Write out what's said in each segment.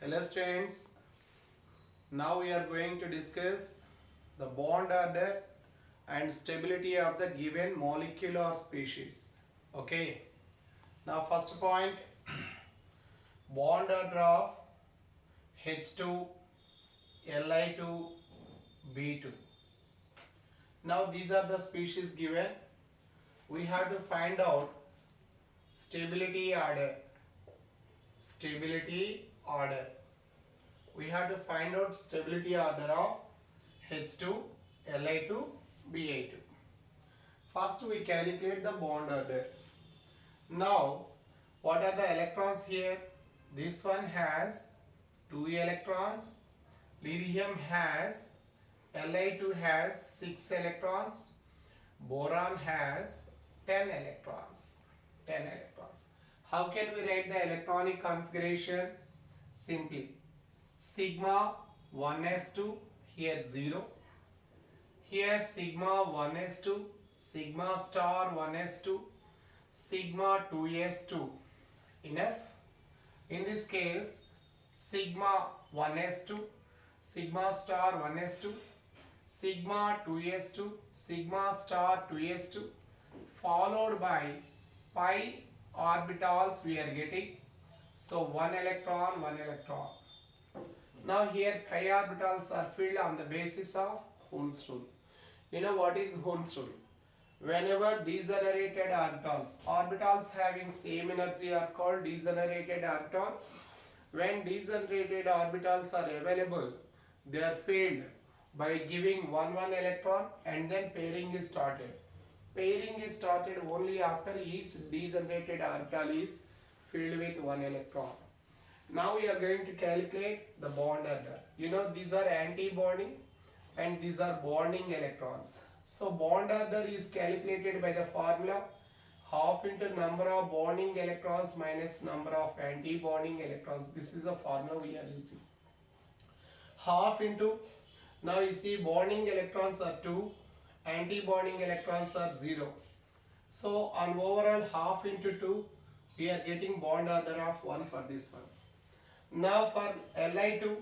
Hello students, now we are going to discuss the bond order and stability of the given molecule or species. Okay, now first point, bond order of H2, Li2, B2. Now these are the species given. We have to find out stability order. We have to find out stability order of H2, Li2, Ba2. First we calculate the bond order. Now what are the electrons here? This one has 2 electrons. Lithium has, Li2 has 6 electrons. Boron has 10 electrons. How can we write the electronic configuration? Simply sigma 1s2, here 0, here sigma 1s2, sigma star 1s2, sigma 2s2. Enough? In this case, sigma 1s2, sigma star 1s2, sigma 2s2, sigma star 2s2, followed by pi orbitals we are getting. So 1 electron, 1 electron. Now here pi orbitals are filled on the basis of Hund's rule. You know what is Hund's rule? Whenever degenerated orbitals having same energy are called degenerated orbitals. When degenerated orbitals are available, they are filled by giving 1 electron and then pairing is started. Pairing is started only after each degenerated orbital is filled with 1 electron. Now we are going to calculate the bond order. You know these are anti-bonding and these are bonding electrons. So bond order is calculated by the formula half into number of bonding electrons minus number of anti-bonding electrons. This is the formula we are using. Half into, now you see bonding electrons are 2, anti-bonding electrons are 0. So on overall half into 2, we are getting bond order of 1 for this one. Now for Li2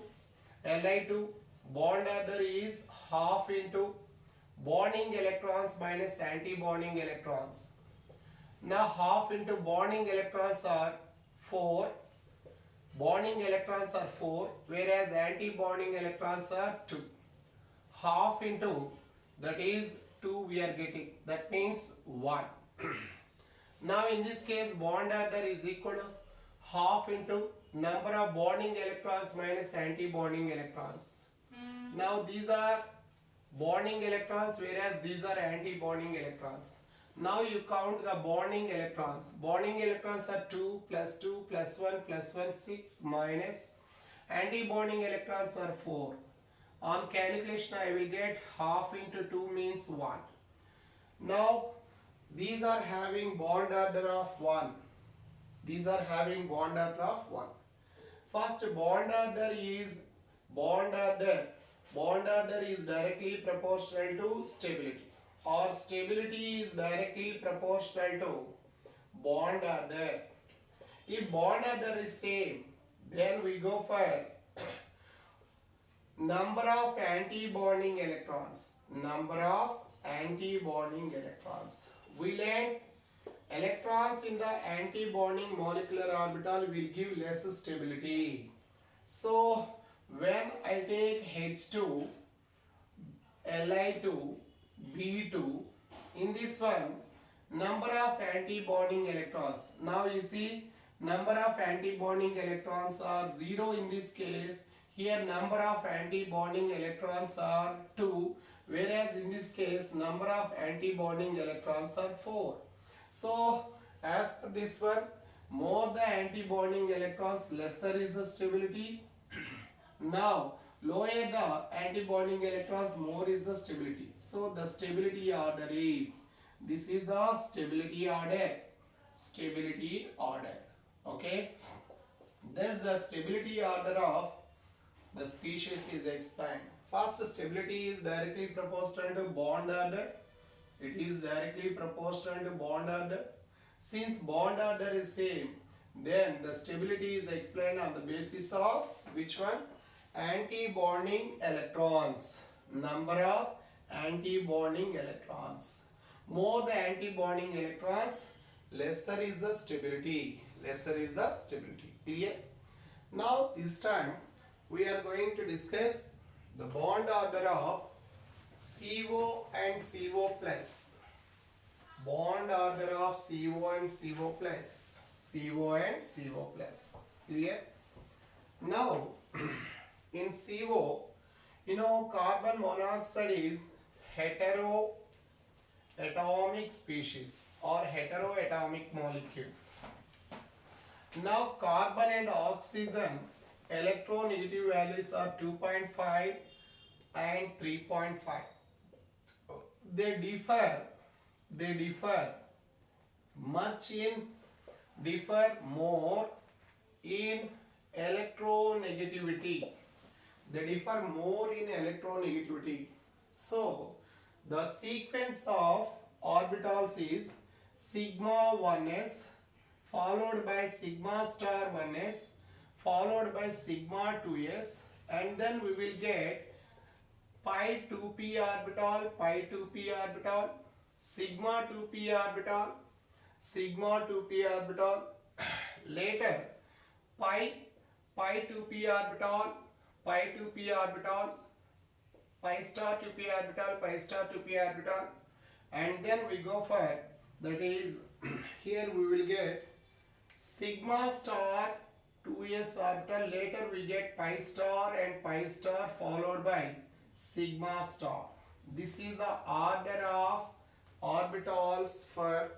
bond order is half into bonding electrons minus anti-bonding electrons. Now half into bonding electrons are 4. Bonding electrons are 4, whereas anti-bonding electrons are 2. Half into, that is 2 we are getting, that means 1. Now in this case bond order is equal to half into number of bonding electrons minus anti-bonding electrons. Now these are bonding electrons whereas these are anti-bonding electrons. Now you count the bonding electrons. Bonding electrons are 2 plus 2 plus 1 plus 1 6 minus anti-bonding electrons are 4. On calculation I will get half into 2 means 1. Now these are having bond order of 1. First bond order is directly proportional to stability, or stability is directly proportional to bond order. If bond order is same, then we go for number of anti-bonding electrons. We learned electrons in the anti-bonding molecular orbital will give less stability. So when I take H2, Li2, B2, in this one number of anti-bonding electrons. Now you see number of anti-bonding electrons are 0 in this case. Here number of anti-bonding electrons are 2, whereas in this case number of anti-bonding electrons are 4. So as per this one, more the anti-bonding electrons, lesser is the stability. Now lower the anti-bonding electrons, more is the stability. So the stability order is, this is the stability order. Okay, thus the stability order of the species is explained. First, stability is directly proportional to bond order. Since bond order is same, Then the stability is explained on the basis of which one? Anti-bonding electrons. Number of anti-bonding electrons. More the anti-bonding electrons, lesser is the stability. Lesser is the stability. Clear? Now this time we are going to discuss the bond order of CO and CO plus. Bond order of CO and CO plus. CO and CO plus. Clear? Now in CO, carbon monoxide is heteroatomic species or heteroatomic molecule. Now carbon and oxygen electronegative values are 2.5 and 3.5. They differ more in electronegativity. They differ more in electronegativity. So the sequence of orbitals is sigma 1s followed by sigma star 1s followed by sigma 2s, and then we will get pi 2p orbital, pi 2p orbital, sigma 2p orbital, sigma 2p orbital, later pi 2p orbital, pi 2p orbital, pi star 2p orbital, pi star 2p orbital, and then we go for, that is here we will get sigma star 2s orbital, later we get pi star and pi star followed by sigma star. This is the order of orbitals for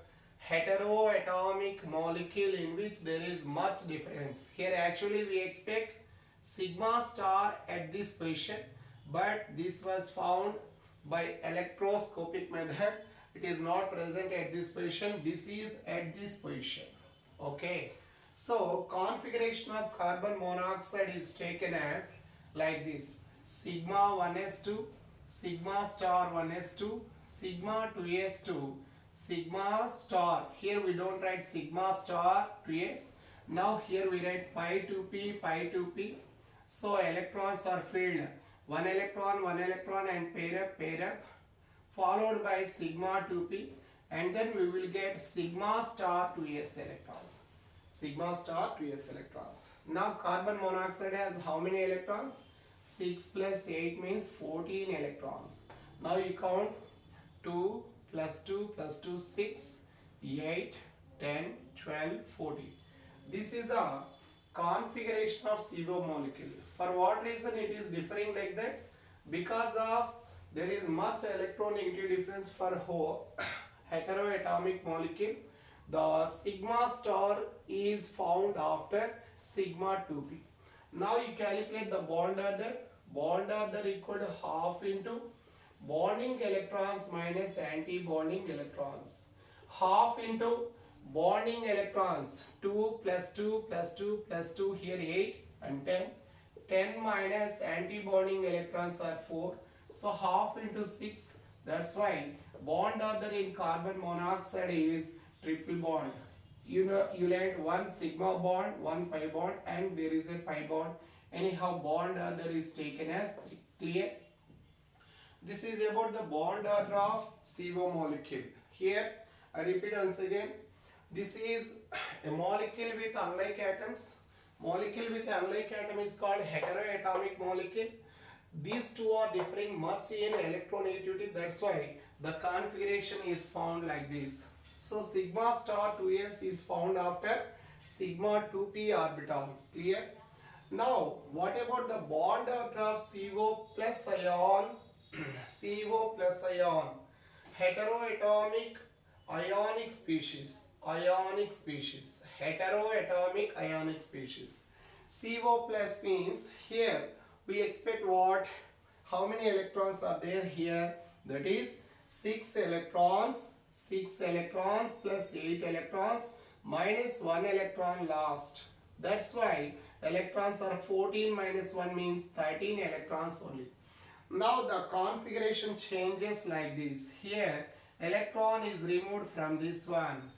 heteroatomic molecule in which there is much difference. Here actually we expect sigma star at this position, but this was found by electroscopic method. It is not present at this position. This is at this position. Okay. So configuration of carbon monoxide is taken as like this: sigma 1s2, sigma star 1s2, sigma 2s2, sigma star. Here we don't write sigma star 2s. Now here we write pi 2p, pi 2p. So electrons are filled. One electron, and pair up, followed by sigma 2p, and then we will get sigma star 2s electrons. Sigma star 2s electrons. Now carbon monoxide has how many electrons? 6 plus 8 means 14 electrons. Now you count 2 plus 2 plus 2, 6, 8, 10, 12, 14. This is the configuration of CO molecule. For what reason it is differing like that? Because of there is much electronegativity difference for heteroatomic molecule. The sigma star is found after sigma 2p. Now you calculate the bond order. Bond order equal to half into bonding electrons minus anti-bonding electrons. Half into bonding electrons, 2 plus 2 plus 2 plus 2, here 8 and 10. 10 minus anti-bonding electrons are 4. So half into 6. That's why bond order in carbon monoxide is triple bond. You learned one sigma bond, one pi bond, and there is a pi bond. Anyhow, bond order is taken as 3. Clear? This is about the bond order of CO molecule. Here, I repeat once again. This is a molecule with unlike atoms. Molecule with unlike atom is called heteroatomic molecule. These two are differing much in electronegativity. That's why the configuration is found like this. So sigma star 2s is found after sigma 2p orbital. Clear? Now, what about the bond order of CO plus ion? CO plus ion, heteroatomic ionic species, heteroatomic ionic species. CO plus means here we expect what? How many electrons are there here? That is 6 electrons plus 8 electrons minus 1 electron last. That's why electrons are 14 minus 1 means 13 electrons only. Now the configuration changes like this. Here electron is removed from this one.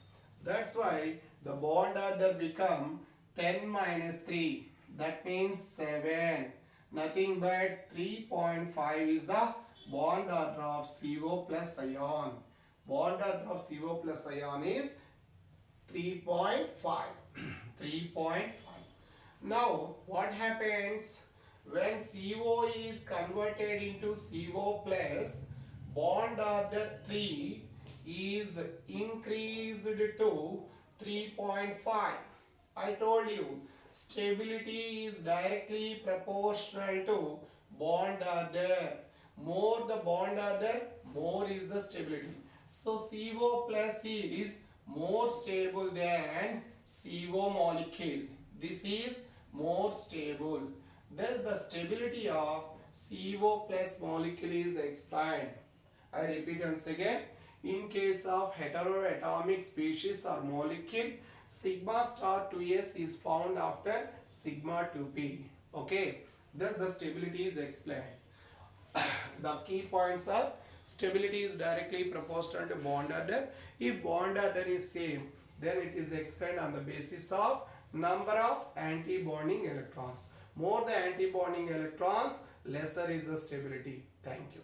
That's why the bond order become 10 minus 3. That means 7. Nothing but 3.5 is the bond order of CO plus ion. Bond order of CO plus ion is 3.5. 3.5. Now, what happens when CO is converted into CO plus? Bond order 3 is increased to 3.5. I told you stability is directly proportional to bond order. More the bond order, more is the stability. So CO plus is more stable than CO molecule. This is more stable. Thus the stability of CO plus molecule is explained. I repeat once again. In case of heteroatomic species or molecule, sigma star 2s is found after sigma 2p. Okay. Thus the stability is explained. The key points are stability is directly proportional to bond order. If bond order is same, then it is explained on the basis of number of anti-bonding electrons. More the anti-bonding electrons, lesser is the stability. Thank you.